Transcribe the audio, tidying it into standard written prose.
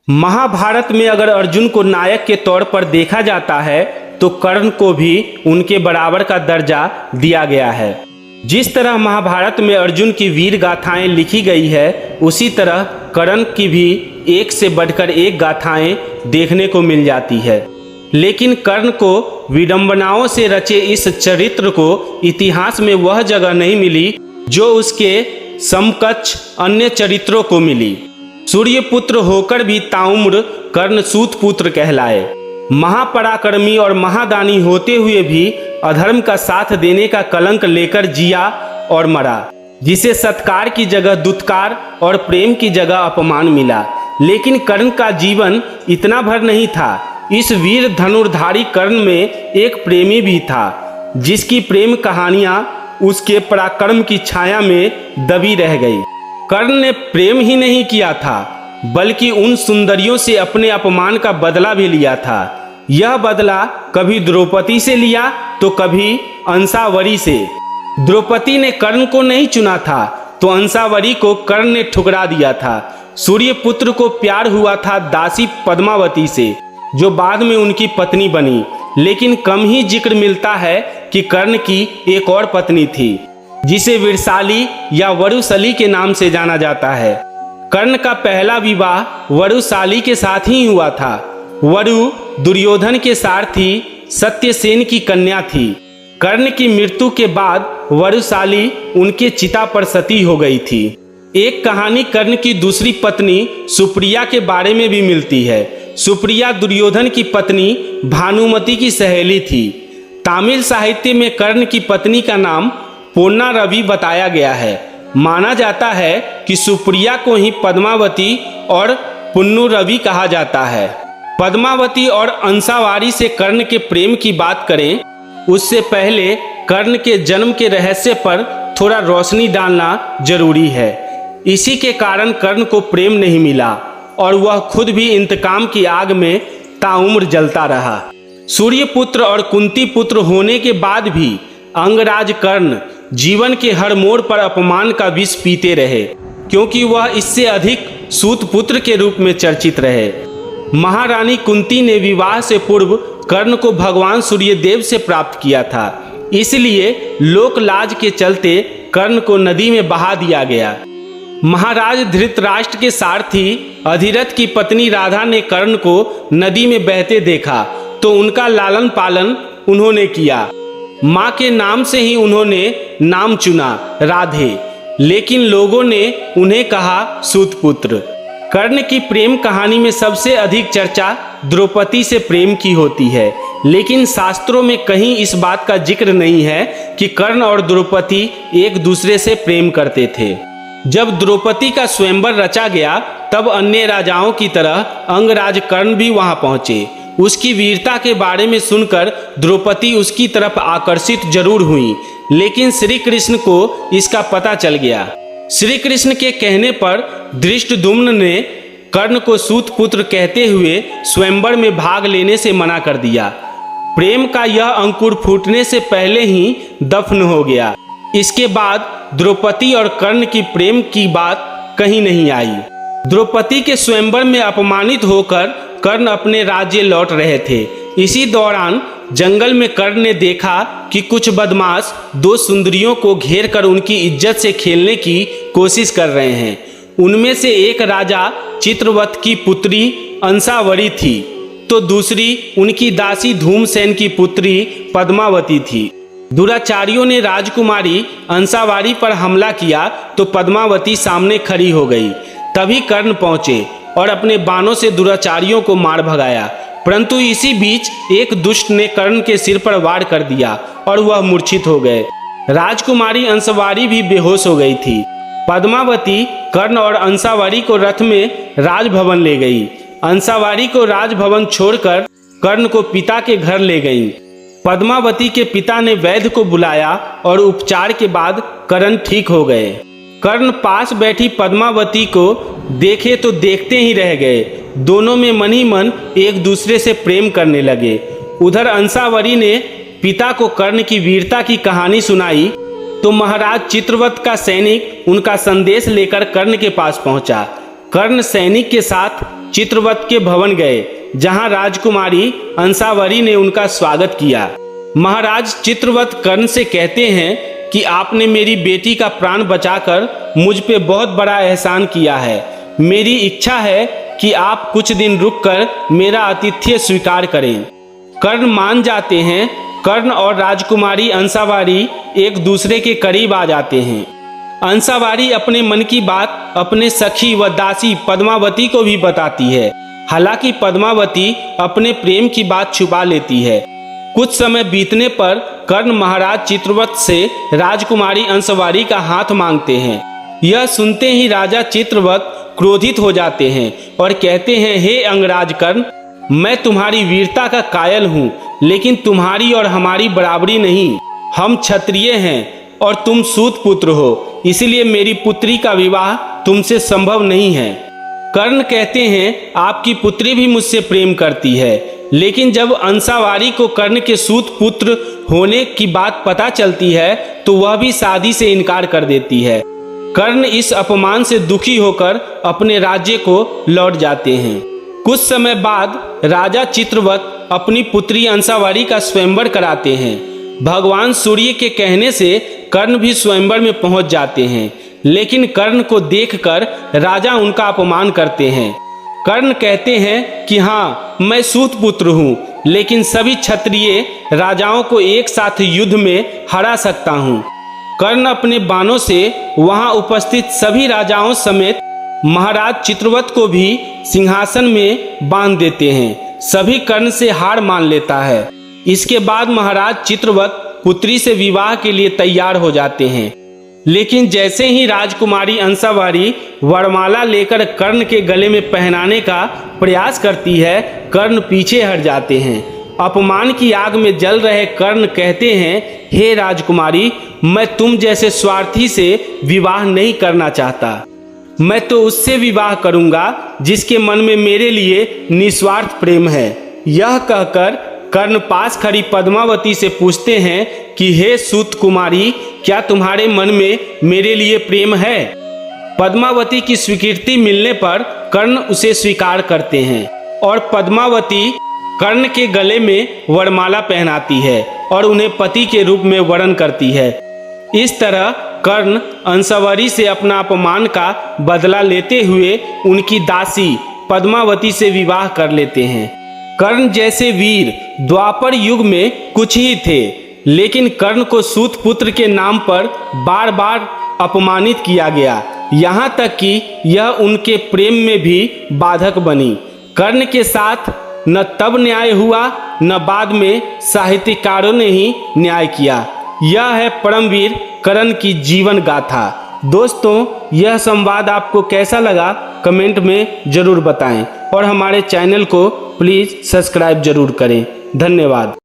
महाभारत में अगर अर्जुन को नायक के तौर पर देखा जाता है तो कर्ण को भी उनके बराबर का दर्जा दिया गया है। जिस तरह महाभारत में अर्जुन की वीर गाथाएं लिखी गई है, उसी तरह कर्ण की भी एक से बढ़कर एक गाथाएं देखने को मिल जाती है। लेकिन कर्ण को विडंबनाओं से रचे इस चरित्र को इतिहास में वह जगह नहीं मिली जो उसके समकक्ष अन्य चरित्रों को मिली। सूर्य पुत्र होकर भी ताउम्र कर्ण सूत पुत्र कहलाए। महापराक्रमी और महादानी होते हुए भी अधर्म का साथ देने का कलंक लेकर जिया और मरा, जिसे सत्कार की जगह दुत्कार और प्रेम की जगह अपमान मिला। लेकिन कर्ण का जीवन इतना भर नहीं था। इस वीर धनुर्धारी कर्ण में एक प्रेमी भी था, जिसकी प्रेम कहानियां उसके पराक्रम की छाया में दबी रह गई। कर्ण ने प्रेम ही नहीं किया था, बल्कि उन सुंदरियों से अपने अपमान का बदला भी लिया था। यह बदला कभी द्रौपदी से लिया तो कभी अंसावरी से। द्रौपदी ने कर्ण को नहीं चुना था तो अंसावरी को कर्ण ने ठुकरा दिया था। सूर्य पुत्र को प्यार हुआ था दासी पद्मावती से, जो बाद में उनकी पत्नी बनी। लेकिन कम ही जिक्र मिलता है कि कर्ण की एक और पत्नी थी, जिसे वीरशाली या वरुशली के नाम से जाना जाता है। कर्ण का पहला विवाह वरुशाली के साथ ही हुआ था। वरु दुर्योधन के सारथी सत्यसेन की कन्या थी। कर्ण की मृत्यु के बाद वरुशाली उनके चिता पर सती हो गई थी। एक कहानी कर्ण की दूसरी पत्नी सुप्रिया के बारे में भी मिलती है। सुप्रिया दुर्योधन की पत्नी भानुमति की सहेली थी। तमिल साहित्य में कर्ण की पत्नी का नाम पोन्ना रवि बताया गया है। माना जाता है कि सुप्रिया को ही पद्मावती और पुन्नु रवि कहा जाता है। पद्मावती और अंसावारी से कर्ण के प्रेम की बात करें, उससे पहले कर्ण के जन्म के रहस्य पर थोड़ा रोशनी डालना जरूरी है। इसी के कारण कर्ण को प्रेम नहीं मिला और वह खुद भी इंतकाम की आग में ताउम्र जलता रहा। सूर्य पुत्र और कुंती पुत्र होने के बाद भी अंगराज कर्ण जीवन के हर मोड़ पर अपमान का विष पीते रहे, क्योंकि वह इससे अधिक सूत पुत्र के रूप में चर्चित रहे। महारानी कुंती ने विवाह से पूर्व कर्ण को भगवान सूर्यदेव से प्राप्त किया था, इसलिए लोक लाज के चलते कर्ण को नदी में बहा दिया गया। महाराज धृतराष्ट्र के सारथी अधिरथ की पत्नी राधा ने कर्ण को नदी में बहते देखा तो उनका लालन पालन उन्होंने किया। माँ के नाम से ही उन्होंने नाम चुना राधे, लेकिन लोगों ने उन्हें कहा सूतपुत्र। कर्ण की प्रेम कहानी में सबसे अधिक चर्चा द्रौपदी से प्रेम की होती है, लेकिन शास्त्रों में कहीं इस बात का जिक्र नहीं है कि कर्ण और द्रौपदी एक दूसरे से प्रेम करते थे। जब द्रौपदी का स्वयंवर रचा गया, तब अन्य राजाओं की तरह अंगराज कर्ण भी वहां पहुंचे। उसकी वीरता के बारे में सुनकर द्रौपदी उसकी तरफ आकर्षित जरूर हुई, लेकिन श्री कृष्ण को इसका पता चल गया। श्री कृष्ण के कहने पर धृष्टद्युम्न ने कर्ण को सूत पुत्र कहते हुए स्वयंवर में भाग लेने से मना कर दिया। प्रेम का यह अंकुर फूटने से पहले ही दफन हो गया। इसके बाद द्रौपदी और कर्ण की प्रेम की बात कहीं नहीं आई। द्रौपदी के स्वयंवर में अपमानित होकर कर्ण अपने राज्य लौट रहे थे। इसी दौरान जंगल में कर्ण ने देखा कि कुछ बदमाश दो सुंदरियों को घेर कर उनकी इज्जत से खेलने की कोशिश कर रहे हैं। उनमें से एक राजा चित्रवत की पुत्री अंसावरी थी, तो दूसरी उनकी दासी धूमसेन की पुत्री पद्मावती थी। दुराचारियों ने राजकुमारी अंसावारी पर हमला किया तो पद्मावती सामने खड़ी हो गई। तभी कर्ण पहुंचे और अपने बाणों से दुराचारियों को मार भगाया, परंतु इसी बीच एक दुष्ट ने कर्ण के सिर पर वार कर दिया और वह मूर्छित हो गए। राजकुमारी अंसावारी भी बेहोश हो गई थी। पद्मावती कर्ण और अंसावारी को रथ में राजभवन ले गई। अंसावारी को राजभवन छोड़कर कर्ण को पिता के घर ले गई। पद्मावती के पिता ने वैद्य को बुलाया और उपचार के बाद कर्ण ठीक हो गए। कर्ण पास बैठी पद्मावती को देखे तो देखते ही रह गए। दोनों में मन ही मन एक दूसरे से प्रेम करने लगे। उधर अंसावरी ने पिता को कर्ण की वीरता की कहानी सुनाई तो महाराज चित्रवत का सैनिक उनका संदेश लेकर कर्ण के पास पहुंचा। कर्ण सैनिक के साथ चित्रवत के भवन गए, जहां राजकुमारी अंसावरी ने उनका स्वागत किया। महाराज चित्रवत कर्ण से कहते हैं कि आपने मेरी बेटी का प्राण बचाकर मुझ पे बहुत बड़ा एहसान किया है। मेरी इच्छा है कि आप कुछ दिन रुककर मेरा आतिथ्य स्वीकार करें। कर्ण मान जाते हैं। कर्ण और राजकुमारी अंसावरी एक दूसरे के करीब आ जाते हैं। अंसावरी अपने मन की बात अपने सखी व दासी पद्मावती को भी बताती है। हालांकि पद्मावती अपने प्रेम की बात छुपा लेती है। कुछ समय बीतने पर कर्ण महाराज चित्रवत से राजकुमारी अंसावरी का हाथ मांगते हैं। यह सुनते ही राजा चित्रवत क्रोधित हो जाते हैं और कहते हैं, हे अंगराज कर्ण, मैं तुम्हारी वीरता का कायल हूँ, लेकिन तुम्हारी और हमारी बराबरी नहीं। हम क्षत्रिय हैं और तुम सूत पुत्र हो, इसलिए मेरी पुत्री का विवाह तुमसे संभव नहीं है। कर्ण कहते हैं, आपकी पुत्री भी मुझसे प्रेम करती है। लेकिन जब अंसावरी को कर्ण के सूत पुत्र होने की बात पता चलती है तो वह भी शादी से इनकार कर देती है। कर्ण इस अपमान से दुखी होकर अपने राज्य को लौट जाते हैं। कुछ समय बाद राजा चित्रवत अपनी पुत्री अंसावरी का स्वयंवर कराते हैं। भगवान सूर्य के कहने से कर्ण भी स्वयंवर में पहुंच जाते हैं, लेकिन कर्ण को देखकर राजा उनका अपमान करते हैं। कर्ण कहते हैं कि हाँ, मैं सूत पुत्र हूँ, लेकिन सभी क्षत्रिय राजाओं को एक साथ युद्ध में हरा सकता हूँ। कर्ण अपने बाणों से वहां उपस्थित सभी राजाओं समेत महाराज चित्रवत को भी सिंहासन में बांध देते हैं। सभी कर्ण से हार मान लेता है। इसके बाद महाराज चित्रवत पुत्री से विवाह के लिए तैयार हो जाते हैं। लेकिन जैसे ही राजकुमारी अंसावरी वरमाला लेकर कर्ण के गले में पहनाने का प्रयास करती है, कर्ण पीछे हट जाते हैं। अपमान की आग में जल रहे कर्ण कहते हैं, हे राजकुमारी, मैं तुम जैसे स्वार्थी से विवाह नहीं करना चाहता। मैं तो उससे विवाह करूंगा जिसके मन में मेरे लिए निस्वार्थ प्रेम है। यह कहकर कर्ण पास खड़ी पद्मावती से पूछते हैं कि हे सूत कुमारी, क्या तुम्हारे मन में मेरे लिए प्रेम है? पद्मावती की स्वीकृति मिलने पर कर्ण उसे स्वीकार करते हैं और पद्मावती कर्ण के गले में वरमाला पहनाती है और उन्हें पति के रूप में वरण करती है। इस तरह कर्ण अंसावरी से अपना अपमान का बदला लेते हुए उनकी दासी पद्मावती से विवाह कर लेते हैं। कर्ण जैसे वीर द्वापर युग में कुछ ही थे, लेकिन कर्ण को सूत पुत्र के नाम पर बार बार अपमानित किया गया, यहाँ तक कि यह उनके प्रेम में भी बाधक बनी। कर्ण के साथ न तब न्याय हुआ, न बाद में साहित्यकारों ने ही न्याय किया। यह है परमवीर कर्ण की जीवन गाथा। दोस्तों, यह संवाद आपको कैसा लगा कमेंट में जरूर बताएं और हमारे चैनल को प्लीज़ सब्सक्राइब जरूर करें। धन्यवाद।